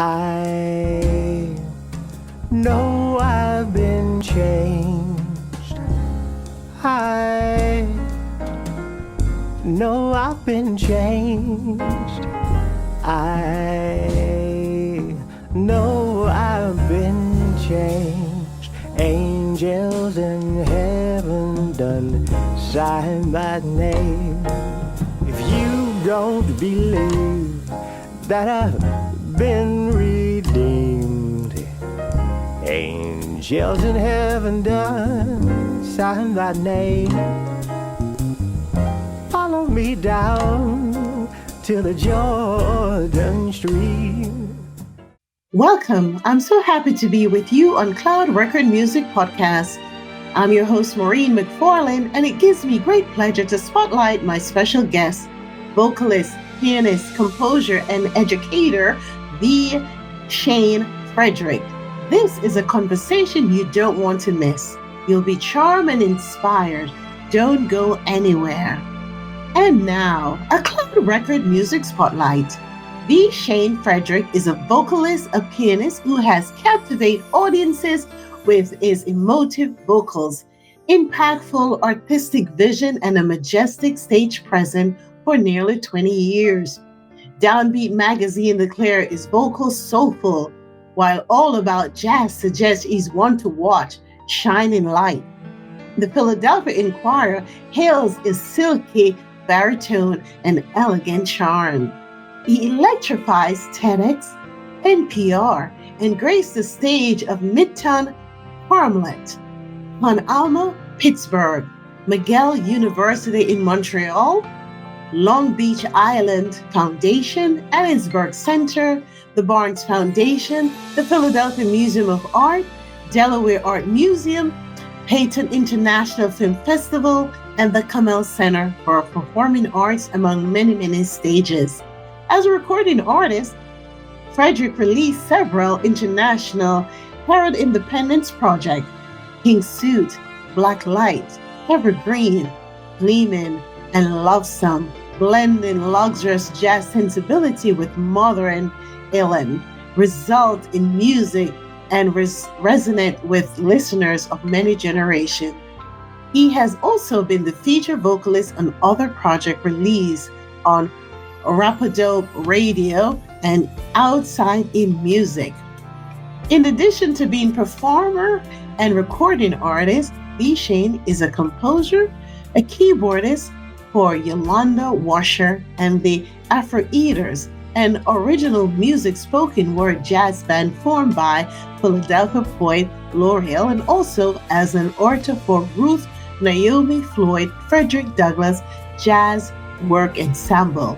I know I've been changed. I know I've been changed. I know I've been changed. Angels in heaven done sign my name. If you don't believe that I've been redeemed, angels in heaven done sign my name. Follow me down to the Jordan stream. Welcome. I'm so happy to be with you on Cloud Record Music Podcast. I'm your host, Maureen McFarlane, and it gives me great pleasure to spotlight my special guest, vocalist, pianist, composer, and educator, the Shayne Frederick. This is a conversation you don't want to miss. You'll be charmed and inspired. Don't go anywhere. And now, a Cloud Record Music Spotlight. The Shayne Frederick is a vocalist, a pianist who has captivated audiences with his emotive vocals, impactful artistic vision, and a majestic stage presence for nearly 20 years. Downbeat magazine declared his vocals soulful, while All About Jazz suggests he's one to watch, shining light. The Philadelphia Inquirer hails his silky baritone and elegant charm. He electrifies TEDx, NPR, and graced the stage of Midtown Harlem, Pan Alma, Pittsburgh, McGill University in Montreal, Long Beach Island Foundation, Ellensburg Center, the Barnes Foundation, the Philadelphia Museum of Art, Delaware Art Museum, Peyton International Film Festival, and the Kamel Center for Performing Arts, among many, many stages. As a recording artist, Frederick released several international Herald Independence projects: Pink Suit, Black Light, Evergreen, Gleamin', and Love Song, blending luxurious jazz sensibility with modern elan, result in music and resonate with listeners of many generations. He has also been the featured vocalist on other projects released on Rapido Radio and Outside in Music. In addition to being performer and recording artist, the Shayne is a composer, a keyboardist for Yolanda Washer and the Afro Eaters, an original music spoken word jazz band formed by Philadelphia poet L'Oreal, and also as an author for Ruth Naomi Floyd Frederick Douglass Jazz Work Ensemble.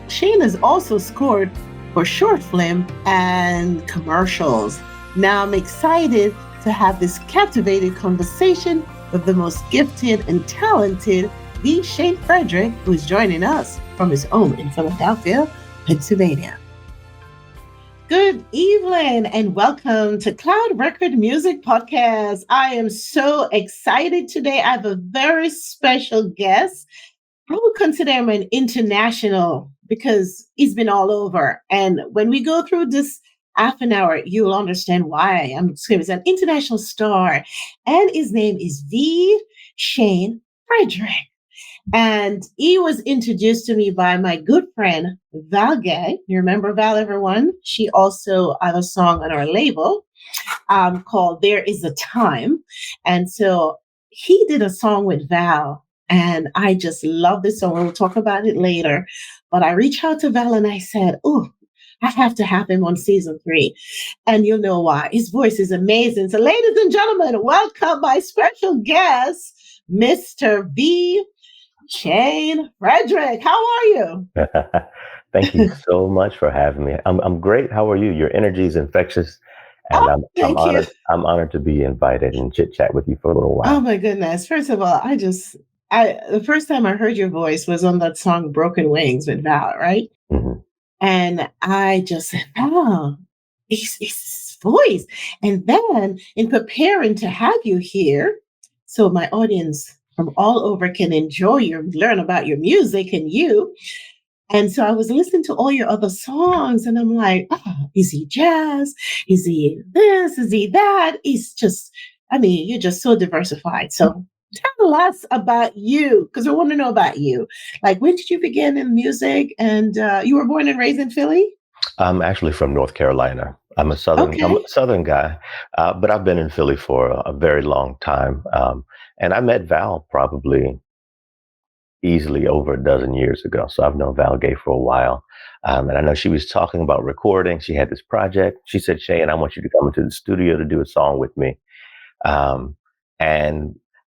Shayne has also scored for short film and commercials. Now I'm excited to have this captivating conversation with the most gifted and talented, the Shayne Frederick, who is joining us from his home in Philadelphia, Pennsylvania. Good evening and welcome to Cloud Record Music Podcast. I am so excited today. I have a very special guest. I would consider him an international because he's been all over. And when we go through this half an hour, you'll understand why. He's an international star. And his name is the Shayne Frederick. And he was introduced to me by my good friend, Val Gay. You remember Val, everyone? She also had a song on our label called There Is a Time. And so he did a song with Val. And I just love this song. We'll talk about it later. But I reached out to Val and I said, oh, I have to have him on season 3. And you'll know why. His voice is amazing. So ladies and gentlemen, welcome my special guest, Mr. V. Shayne Frederick. How are you? Thank you so much for having me. I'm great. How are you? Your energy is infectious. And I'm honored to be invited and chit chat with you for a little while. Oh my goodness. First of all, the first time I heard your voice was on that song Broken Wings with Val, right? Mm-hmm. And I just said, oh, it's his voice. And then in preparing to have you here, so my audience from all over can learn about your music and you. And so I was listening to all your other songs and I'm like, oh, Is he jazz? Is he this? Is he that? He's just, I mean, you're just so diversified. So tell us about you, because I want to know about you. Like, when did you begin in music? And you were born and raised in Philly? I'm actually from North Carolina. I'm Okay. a southern guy, but I've been in Philly for a very long time. And I met Val probably easily over a dozen years ago. So I've known Val Gay for a while. And I know she was talking about recording. She had this project. She said, Shayne, I want you to come into the studio to do a song with me. Um, and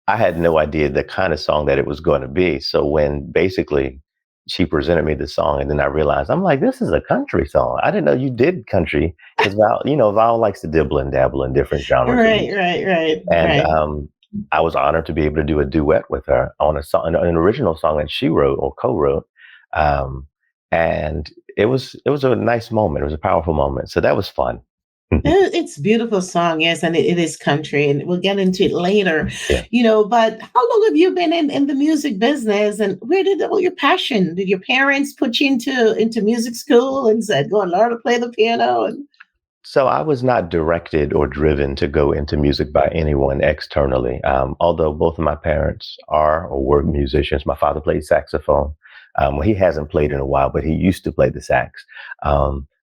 I had no idea the kind of song that it was going to be. So when basically she presented me the song, and then I realized, I'm like, this is a country song. I didn't know you did country, because Val, Val likes to dibble and dabble in different genres of Right, music. right, right, And right. I was honored to be able to do a duet with her on a song, an original song that she wrote or co-wrote. Um, and it was a nice moment. It was a powerful moment. So that was fun. It's a beautiful song, yes, and it is country, and we'll get into it later. Yeah. But how long have you been in the music business, and where did all your passion? Did your parents put you into music school and said, go and learn to play the piano? And So I was not directed or driven to go into music by anyone externally. Although both of my parents are or were musicians. My father played saxophone. Well, he hasn't played in a while, but he used to play the sax.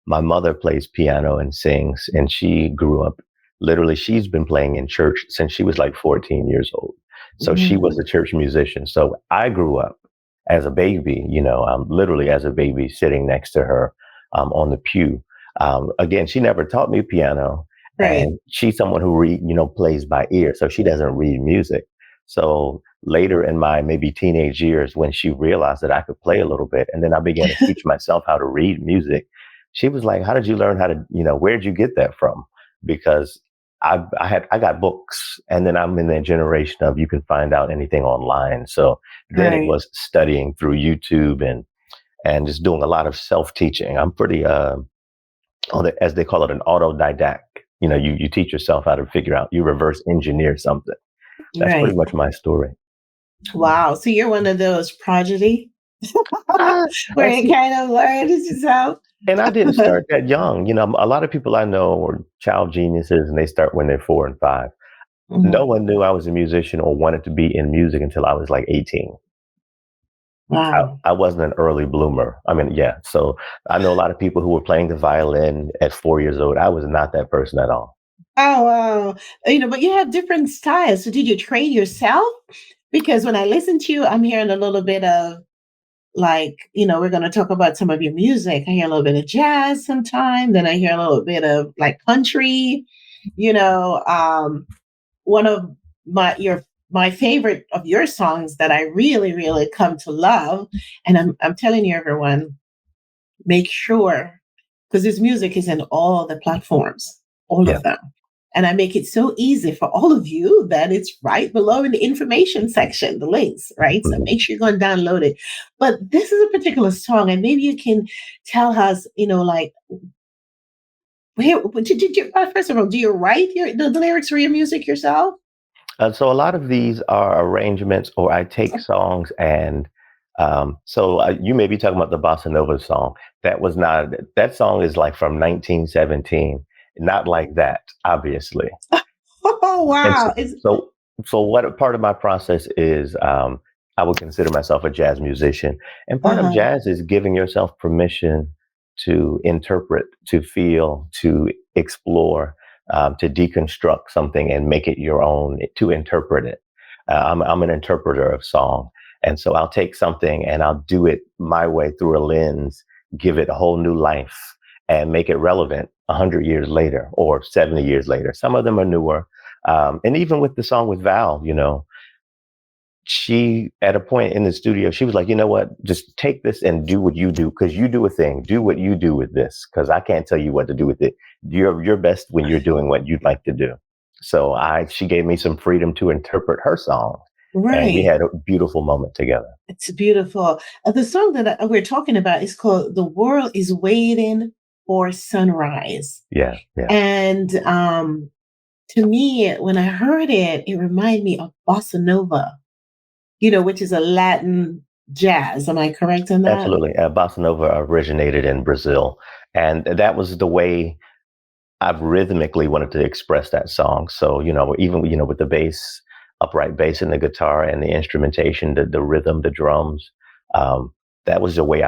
My mother plays piano and sings, and she grew up, literally, she's been playing in church since she was like 14 years old. So she was a mm, church musician. So I grew up as a baby, literally as a baby sitting next to her on the pew. Again, she never taught me piano, right, and she's someone who plays by ear, so she doesn't read music. So later in my maybe teenage years, when she realized that I could play a little bit, and then I began to teach myself how to read music, she was like, "How did you learn how to? Where did you get that from?" Because I got books, and then I'm in that generation of you can find out anything online. So then it right. was studying through YouTube and just doing a lot of self teaching. I'm pretty as they call it, an autodidact. You teach yourself how to figure out, you reverse engineer something. That's pretty Right. much my story. Wow. So you're one of those prodigy Uh, where and you see, kind of learn it yourself. and I didn't start that young. A lot of people I know are child geniuses, and they start when they're 4 and 5. No Mhm. one knew I was a musician or wanted to be in music until I was like 18. Wow. I wasn't an early bloomer. I mean, yeah. So I know a lot of people who were playing the violin at 4 years old. I was not that person at all. Oh, wow. But you have different styles. So did you train yourself? Because when I listen to you, I'm hearing a little bit of like, we're going to talk about some of your music. I hear a little bit of jazz sometime. Then I hear a little bit of like country, you know, um, one of my favorite of your songs that I really, really come to love. And I'm telling you, everyone, make sure, because this music is in all the platforms, all Yeah. of them. And I make it so easy for all of you that it's right below in the information section, the links, right? So Mhm. make sure you go and download it. But this is a particular song, and maybe you can tell us, like, did you, first of all, do you write the lyrics for your music yourself? So a lot of these are arrangements, or I take songs and you may be talking about the bossa nova song. That was not that song is like from 1917, not like that, obviously. Oh, And so, wow. so, so what a part of my process is, I would consider myself a jazz musician, and part of Uh-huh. jazz is giving yourself permission to interpret, to feel, to explore, to deconstruct something and make it your own, to interpret it. I'm an interpreter of song, and so I'll take something and I'll do it my way through a lens, give it a whole new life, and make it relevant 100 years later or 70 years later. Some of them are newer, and even with the song with Val, she, at a point in the studio, she was like, you know what, just take this and do what you do, because you do a thing. Do what you do with this, because I can't tell you what to do with it. You're best when you're doing what you'd like to do. So she gave me some freedom to interpret her song, and we Right. had a beautiful moment together. It's beautiful. The song that we're talking about is called "The World Is Waiting for Sunrise." Yeah, yeah, And to me, when I heard it, it reminded me of bossa nova, which is a Latin jazz. Am I correct in that? absolutely. Bossa Nova originated in Brazil, And that was the way I've rhythmically wanted to express that song. So, even, with the bass, upright bass and the guitar and the instrumentation, the rhythm, the drums, that was the way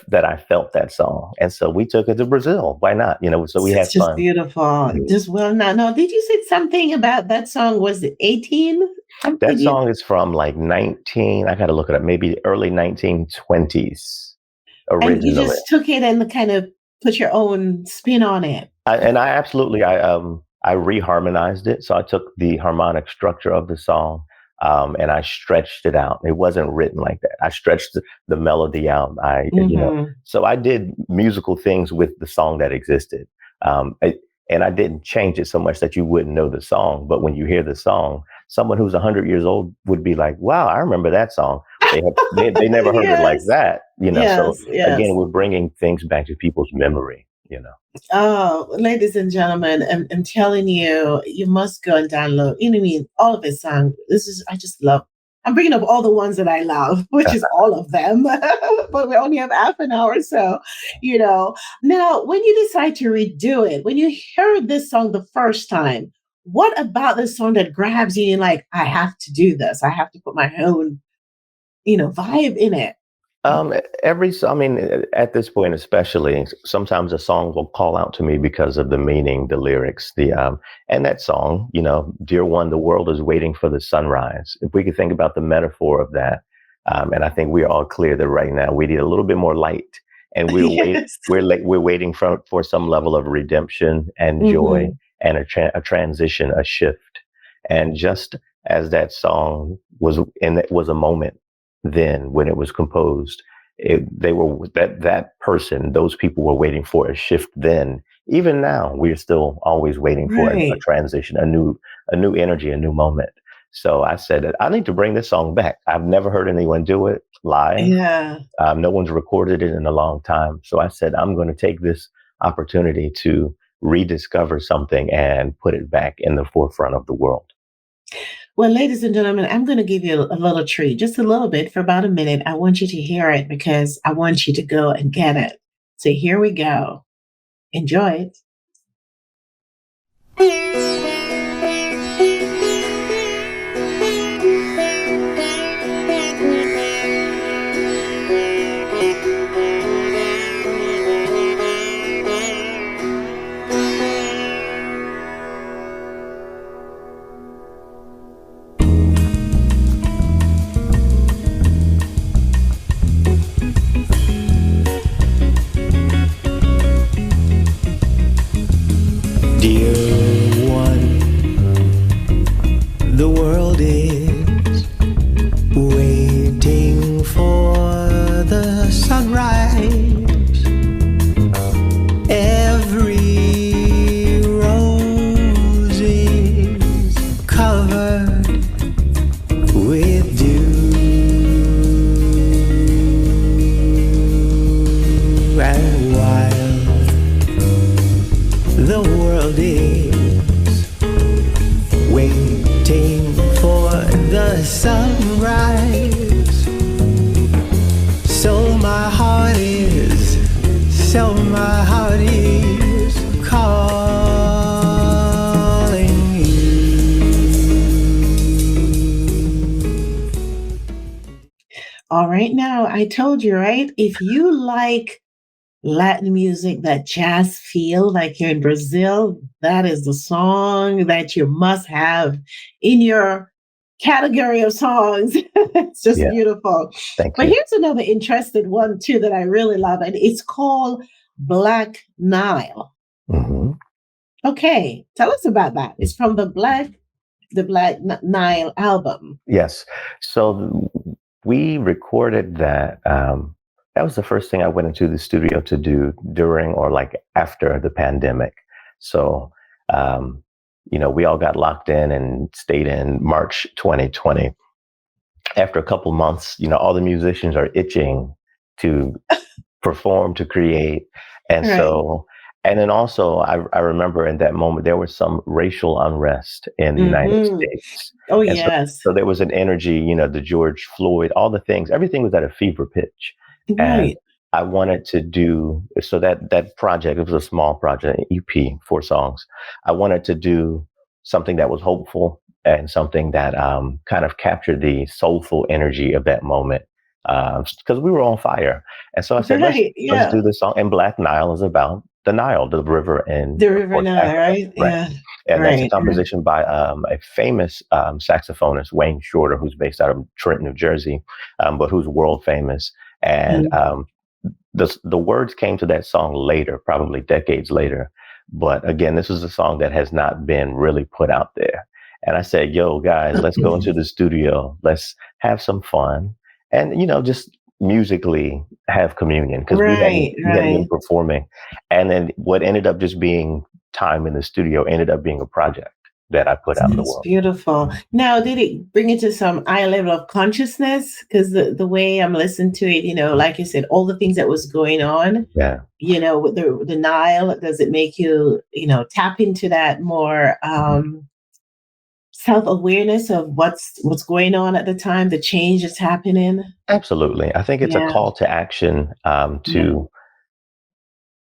that I felt that song. And so we took it to Brazil. Why not? So we had It's just fun. beautiful. Just well, now, did you say something about that song? Was it 18? That song is from like 19, I got to look it up, maybe early 1920s And you originally. just took it and kind of put your own spin on it. I reharmonized it. So I took the harmonic structure of the song, and I stretched it out. It wasn't written like that. I stretched the melody out. So I did musical things with the song that existed. And I didn't change it so much that you wouldn't know the song. But when you hear the song, someone who's 100 years old would be like, wow, I remember that song. They never heard it like that. Yes, So again, we're bringing things back to people's memory. Oh, ladies and gentlemen, I'm telling you, you must go and download. You know what I mean? All of his songs. I just love. I'm bringing up all the ones that I love, which is all of them. But we only have half an hour, so Now, when you decide to redo it, when you heard this song the first time, what about this song that grabs you and like, I have to do this. I have to put my own, vibe in it. At this point, especially, sometimes a song will call out to me because of the meaning, the lyrics, and that song, Dear One, the world is waiting for the sunrise. If we could think about the metaphor of that, and I think we're all clear that right now we need a little bit more light, and we're waiting for some level of redemption and joy and a transition, a shift, and just as that song was, and it was a moment. Then when it was composed, that person, those people were waiting for a shift then. Even now, we're still always waiting for a transition, a new energy, a new moment. So I said that I need to bring this song back. I've never heard anyone do it live. Yeah. No one's recorded it in a long time. So I said, I'm going to take this opportunity to rediscover something and put it back in the forefront of the world. Well, ladies and gentlemen, I'm going to give you a little treat, just a little bit for about a minute. I want you to hear it because I want you to go and get it. So here we go. Enjoy it. All right, now I told you, right? If you like Latin music, that jazz feel like you're in Brazil, that is the song that you must have in your category of songs. It's just beautiful. Thank you. But here's another interesting one too that I really love, and it's called Black Nile. Mm-hmm. Okay, tell us about that. It's from the Black Nile album. Yes. So we recorded that. That was the first thing I went into the studio to do during or like after the pandemic. So, we all got locked in and stayed in March 2020. After a couple months, all the musicians are itching to perform, to create. And so, and then also I remember in that moment, there was some racial unrest in the United States. Oh, and yes. So there was an energy, the George Floyd, all the things, everything was at a fever pitch. Right. I wanted to do so that project. It was a small project, an EP, 4 songs. I wanted to do something that was hopeful and something that kind of captured the soulful energy of that moment because we were on fire. And so I said, Right. let's Yeah. do this song. And Black Nile is about the Nile, the river in, The of River course, Nile, Africa. right? Right. Yeah. And that's a Right. Right. composition by a famous saxophonist, Wayne Shorter, who's based out of Trenton, New Jersey, but who's world famous. And Mm. the words came to that song later, probably decades later. But again, this is a song that has not been really put out there. And I said, yo, guys, let's go into the studio. Let's have some fun. And, just musically have communion because Right. we hadn't been Right. performing. And then what ended up just being time in the studio ended up being a project that I put out in the That's world. beautiful. Now, did it bring it to some high level of consciousness? Because the way I'm listening to it, like you said, all the things that was going on, Yeah. with the Nile, does it make you, tap into that more self-awareness of what's going on at the time, the change that's happening? Absolutely. I think it's a Yeah. call to action Yeah. to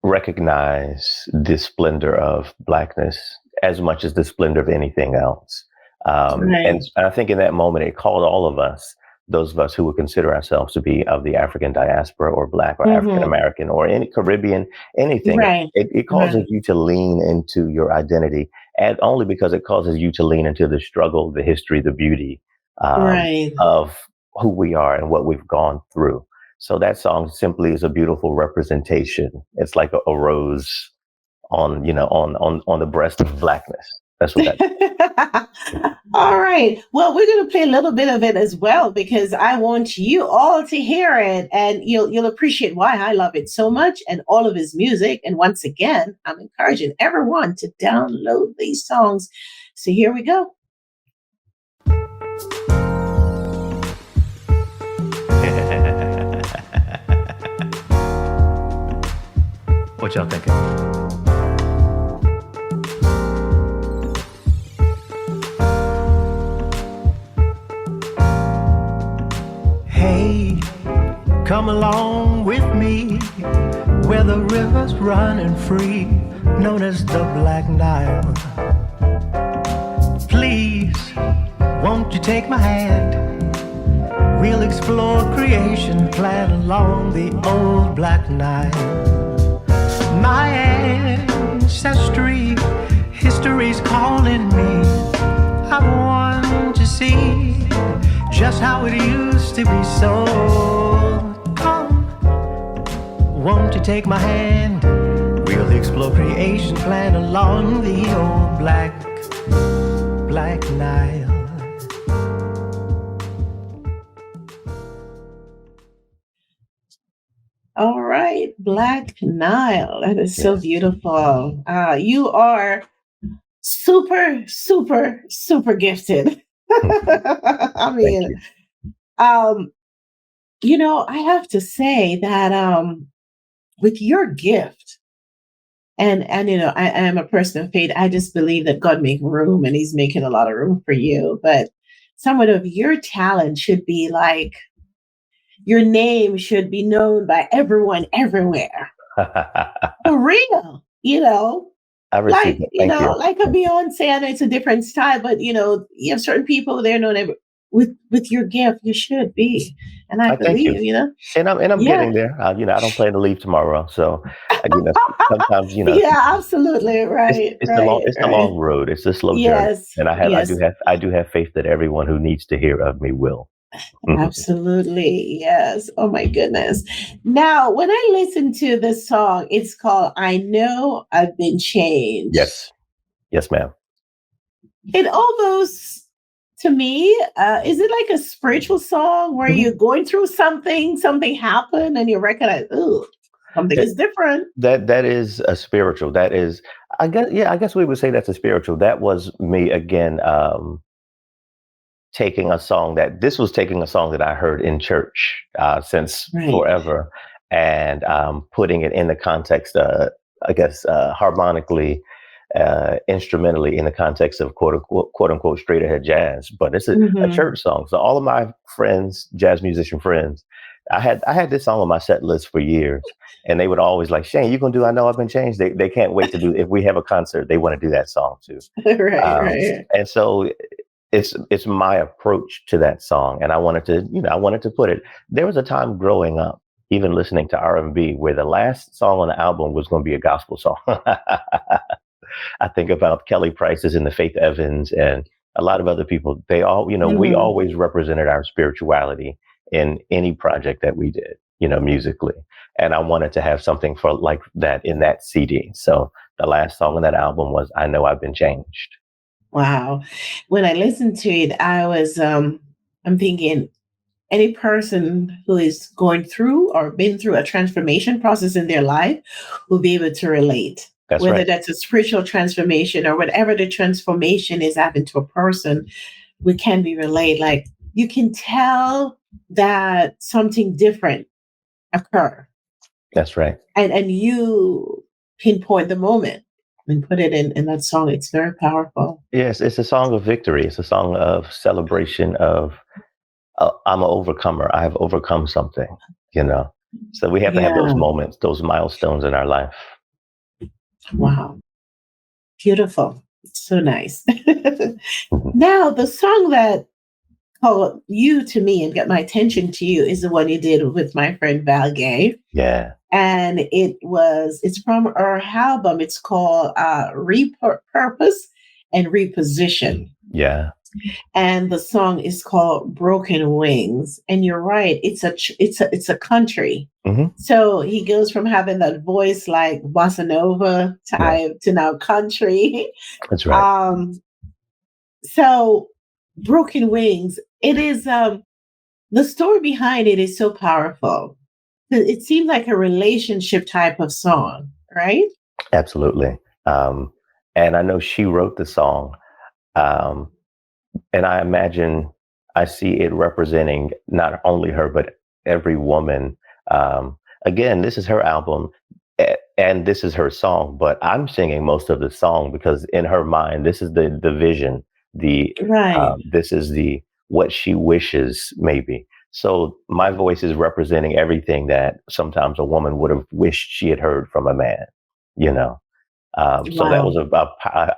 recognize the splendor of Blackness as much as the splendor of anything else. And Right. I think in that moment, it called all of us, those of us who would consider ourselves to be of the African diaspora or Black or African Hmm. American or any Caribbean, anything. Right. It causes Right. you to lean into your identity, and only because it causes you to lean into the struggle, the history, the beauty Right. of who we are and what we've gone through. So that song simply is a beautiful representation. It's like a rose on the breast of Blackness. That's what that. All right. Well, we're going to play a little bit of it as well because I want you all to hear it, and you'll appreciate why I love it so much and all of his music. And once again, I'm encouraging everyone to download these songs. So here we go. What y'all thinking? Hey, come along with me where the river's running free, known as the Black Nile. Please, won't you take my hand? We'll explore creation plan along the old Black Nile. My ancestry, history's calling me. I want to see just how it used to be. So come, won't you take my hand? We'll explore creation plan along the old Black Nile. All right, Black Nile. That is so beautiful. You are super, super, super gifted. I mean, I have to say that with your gift, and I am a person of faith. I just believe that God make room, and He's making a lot of room for you. But somewhat of your talent should be like, your name should be known by everyone everywhere. For real, I received like, it. Thank you. like a Beyonce. I know it's a different style, but you have certain people they're known with your gift. You should be, and I Thank believe you. And I'm Yeah. getting there. I don't plan to leave tomorrow, so sometimes Yeah, absolutely right. it's Right. the long road. It's a slow journey, Yes. and Yes. I do have faith that everyone who needs to hear of me will. Absolutely. Yes. Oh my goodness. Now, when I listen to this song, it's called I Know I've Been Changed. Yes, ma'am. It almost, to me, is it like a spiritual song where you're going through something happened and you recognize, oh, something is different. That is a spiritual. That is, I guess we would say that's a spiritual. That was me again. Taking a song that I heard in church since forever, and putting it in the context, I guess, harmonically, instrumentally in the context of quote unquote straight ahead jazz. But it's a church song. So all of my friends, jazz musician friends, I had this song on my set list for years, and they would always like, Shayne, you gonna do I Know I've Been Changed? They can't wait to do, if we have a concert, they want to do that song too. Right, right. And so it's my approach to that song, and I wanted to put it. There was a time growing up, even listening to R&B, where the last song on the album was going to be a gospel song. I think about Kelly Price's and the Faith Evans and a lot of other people. They all, we Mhm. always represented our spirituality in any project that we did, musically. And I wanted to have something for like that in that CD. So the last song on that album was I Know I've Been Changed. Wow. When I listened to it, I'm thinking any person who is going through or been through a transformation process in their life will be able to relate, That's whether right. that's a spiritual transformation or whatever the transformation is happening to a person, we can be relate. Like you can tell that something different occur That's right. and you pinpoint the moment and put it in that song. It's very powerful. Yes, it's a song of victory. It's a song of celebration of I'm an overcomer. I have overcome something, you know. So we have to have those Yeah. moments, those milestones in our life. Wow. Beautiful. It's so nice. Mhm. Now, the song that called you to me and got my attention to you is the one you did with my friend Val Gay. Yeah. And it's from our album. It's called Repurpose and Reposition. Yeah. And the song is called Broken Wings. And you're right, it's a country. Hmm. So he goes from having that voice like bossa nova Yeah. type to now country. That's right. So Broken Wings, it is the story behind it is so powerful. It seemed like a relationship type of song, right? Absolutely. And I know she wrote the song. Um, and I imagine I see it representing not only her, but every woman. Again, this is her album and this is her song, but I'm singing most of the song because in her mind, this is the vision, Right. this is the what she wishes maybe. So my voice is representing everything that sometimes a woman would have wished she had heard from a man, you know. So that Wow. was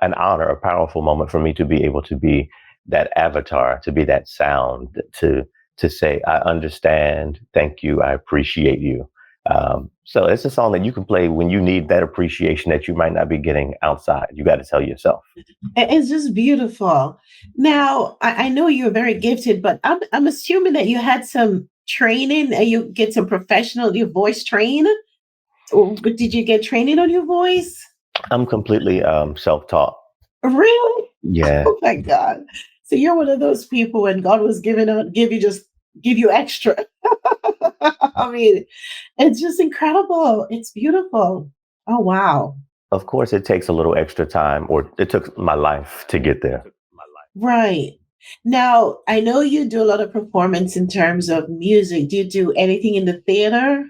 an honor, a powerful moment for me to be able to be that avatar, to be that sound, to say, I understand, thank you, I appreciate you. So it's a song that you can play when you need that appreciation that you might not be getting outside. You got to tell yourself. It's just beautiful. Now, I know you're very gifted, but I'm assuming that you had some training and you get some professional your voice train. But did you get training on your voice? I'm completely self-taught. Really? Yeah, Oh my God. So you're one of those people when God was giving out, give you extra. I mean, it's just incredible. It's beautiful. Oh wow. of course, it takes a little extra time, or it took my life to get there. Right. Now, I know you do a lot of performance in terms of music. Do you do anything in the theater?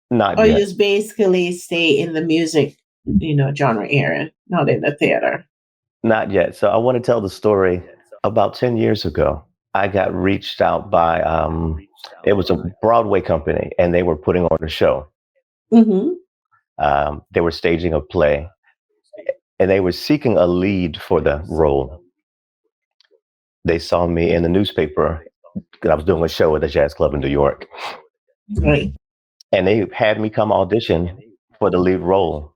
Not Or you yet. just basically stay in the music, genre area, not in the theater? Not yet. So I want to tell the story. About 10 years ago, I got reached out by, it was a Broadway company, and they were putting on a show. Hmm. They were staging a play, and they were seeking a lead for the role. They saw me in the newspaper because I was doing a show at the jazz club in New York, Right. and they had me come audition for the lead role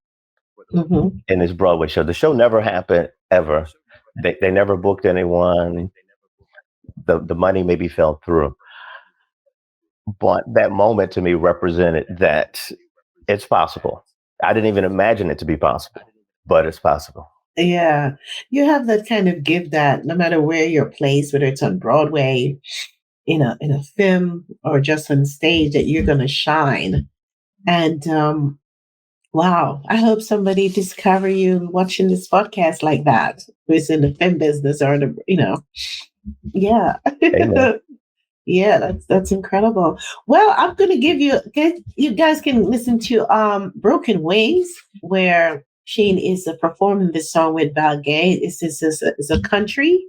Hmm. in this Broadway show. The show never happened ever. They never booked anyone. The money maybe fell through. But that moment to me represented that it's possible. I didn't even imagine it to be possible, but it's possible. Yeah. You have that kind of gift that no matter where you're placed, whether it's on Broadway, in a film, or just on stage, that you're gonna shine. And wow, I hope somebody discover you watching this podcast like that, who's in the film business or yeah. Amen. Yeah, that's incredible. Well, I'm gonna you guys can listen to Broken Wings, where Shayne is performing this song with Val Gay. It's a country.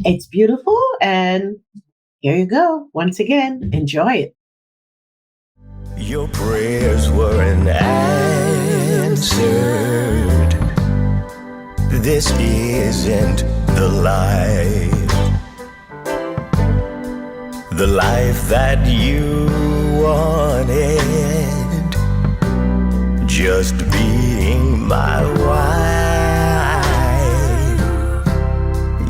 It's beautiful, and Here you go. Once again, enjoy it. Your prayers weren't answered. This isn't the life that you wanted. Just being my wife.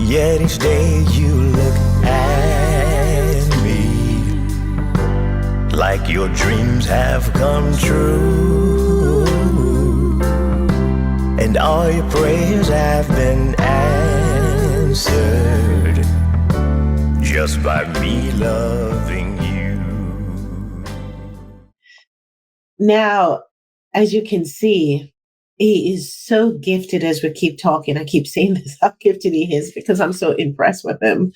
Yet each day you look at me like your dreams have come true, and all your prayers have been answered just by me loving you. Now, as you can see, he is so gifted. As we keep talking, I keep saying this, how gifted he is, because I'm so impressed with him.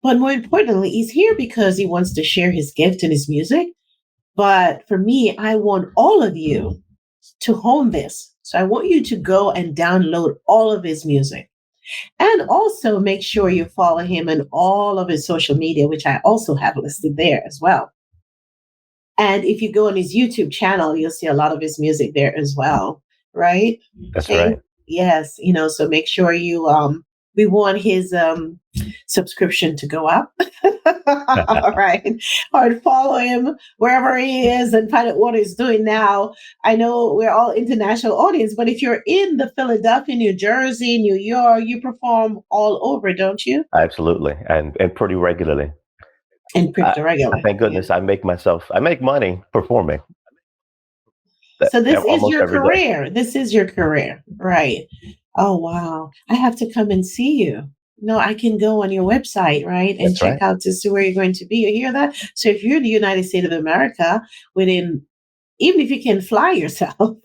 But more importantly, he's here because he wants to share his gift and his music. But for me, I want all of you to hone this. So I want you to go and download all of his music. And also make sure you follow him on all of his social media, which I also have listed there as well. And if you go on his YouTube channel, you'll see a lot of his music there as well, right? That's right. Yes, so make sure you we want his subscription to go up. All right. Or follow him wherever he is and find out what he's doing now. I know we're all international audience, but if you're in the Philadelphia, New Jersey, New York, you perform all over, don't you? Absolutely. And pretty regularly. And pretty regularly. Thank goodness I make money performing. So this is your every day. career. This is your career. Right. Oh, wow. I have to come and see you. No, I can go on your website, right? And That's check right. out to see where you're going to be. You hear that? So if you're in the United States of America, even if you can fly yourself,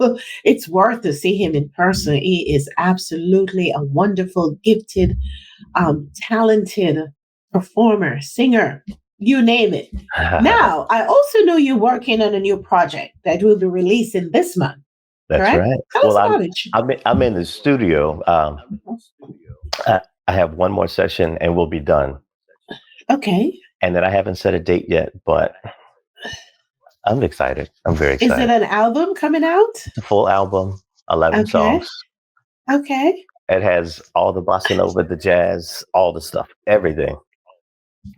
it's worth to see him in person. He is absolutely a wonderful, gifted, talented performer, singer, you name it. Now, I also know you're working on a new project that will be releasing this month. That's correct? right. Tell us Well, about it. I'm in the studio. I have one more session and we'll be done. Okay. And then I haven't set a date yet, but I'm excited. I'm very Is excited. it an album coming out? It's a full album, 11 Okay. songs. Okay. It has all the bossa nova, the jazz, all the stuff, everything.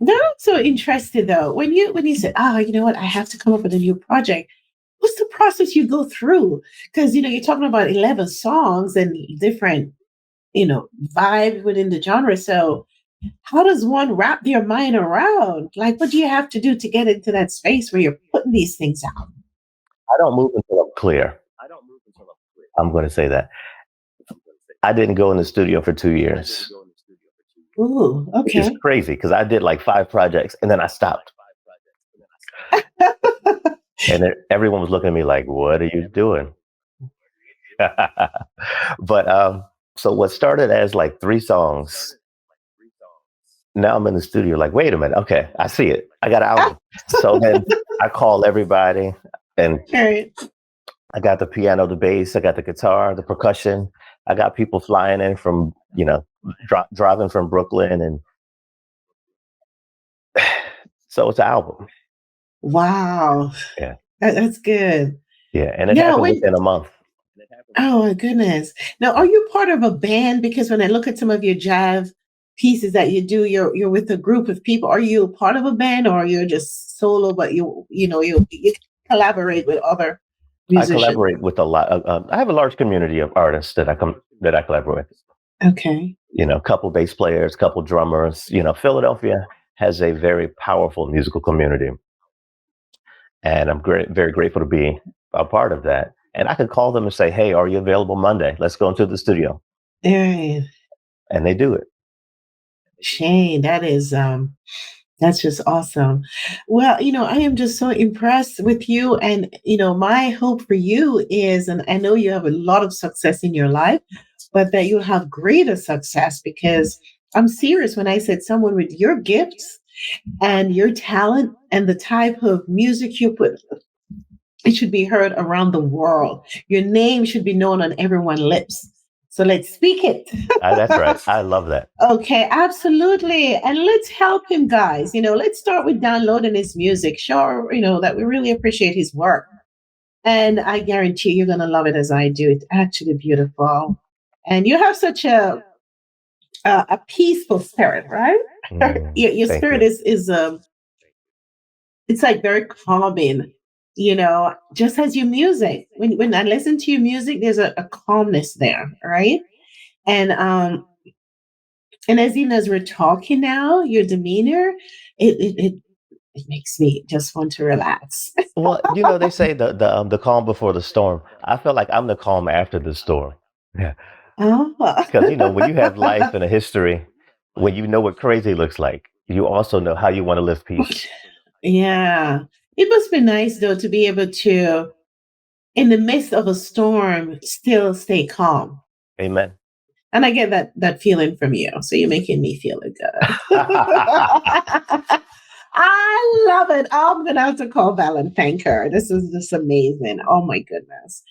Now I'm so interested though. When you said, you know what, I have to come up with a new project. What's the process you go through? Because you're talking about 11 songs and different, vibe within the genre. So how does one wrap their mind around? Like, what do you have to do to get into that space where you're putting these things out? I don't move until I'm clear. I'm going to say that. I didn't go in the studio for 2 years. Ooh, okay. It's crazy because I did like 5 projects and then I stopped. And everyone was looking at me like, what are you doing? But so what started as like 3 songs, now I'm in the studio like, wait a minute. Okay, I see it. I got an album. So then I call everybody and Right. I got the piano, the bass, I got the guitar, the percussion. I got people flying in from, driving from Brooklyn. And so it's an album. Wow. Yeah. That's good. Yeah. And it Now, happened when, within a month. oh my goodness. Now, are you part of a band? Because when I look at some of your jazz pieces that you do, you're with a group of people. Are you part of a band or you're just solo, but you collaborate with other musicians? I collaborate with a lot of, I have a large community of artists that I collaborate with. Okay. Couple bass players, couple drummers. Philadelphia has a very powerful musical community. And I'm very grateful to be a part of that. And I could call them and say, hey, are you available Monday? Let's go into the studio. Right. And they do it. Shayne, that is that's just awesome. Well, I am just so impressed with you. And, my hope for you is, and I know you have a lot of success in your life, but that you'll have greater success, because I'm serious when I said someone with your gifts and your talent and the type of music you put, it should be heard around the world. Your name should be known on everyone's lips. So let's speak it. That's right. I love that. Okay, absolutely. And let's help him, guys. Let's start with downloading his music. Sure, that we really appreciate his work. And I guarantee you're going to love it as I do. It's actually beautiful. And you have such a peaceful spirit, right? Your Thank spirit you. is it's like very calming, just as your music. When I listen to your music, there's a calmness there, right? And as even as we're talking now, your demeanor, it makes me just want to relax. Well, they say the calm before the storm. I feel like I'm the calm after the storm. Yeah, Oh. because when you have life and a history, when you know what crazy looks like, you also know how you want to live peace. Yeah. It must be nice though to be able to, in the midst of a storm, still stay calm. Amen. And I get that feeling from you. So you're making me feel it good. I love it. I'm gonna have to call Val and thank her. This is just amazing. Oh my goodness.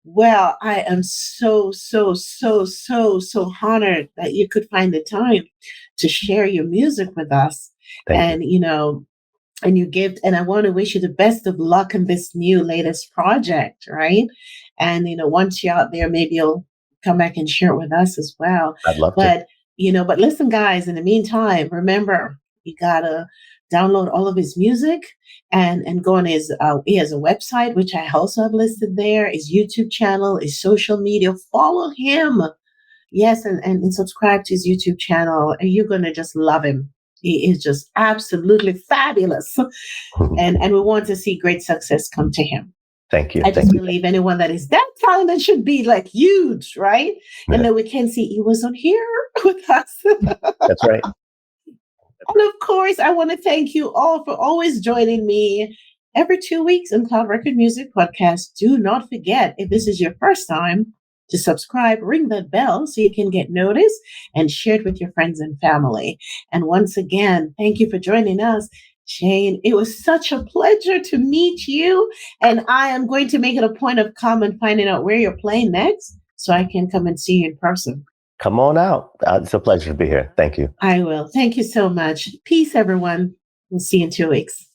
Well, I am so, so, so, so, so honored that you could find the time to share your music with us. Thank you. And and your gift. And I want to wish you the best of luck in this new latest project, right? And once you're out there, maybe you'll come back and share it with us as well. I'd love to. But listen, guys, in the meantime, remember, you gotta download all of his music and go on he has a website, which I also have listed there, his YouTube channel, his social media. Follow him. Yes, and subscribe to his YouTube channel, and you're gonna just love him. He is just absolutely fabulous. And we want to see great success come to him. Thank you. I just Thank you. believe anyone that is that talented should be like huge, right? Yeah. And then we can see he was on here with us. That's right. And of course, I want to thank you all for always joining me every 2 weeks on Cloud Record Music Podcast. Do not forget, if this is your first time, to subscribe, ring that bell so you can get notice and share it with your friends and family. And once again, thank you for joining us. Shayne, it was such a pleasure to meet you. And I am going to make it a point of coming finding out where you're playing next so I can come and see you in person. Come on out. It's a pleasure to be here. Thank you. I will. Thank you so much. Peace, everyone. We'll see you in 2 weeks.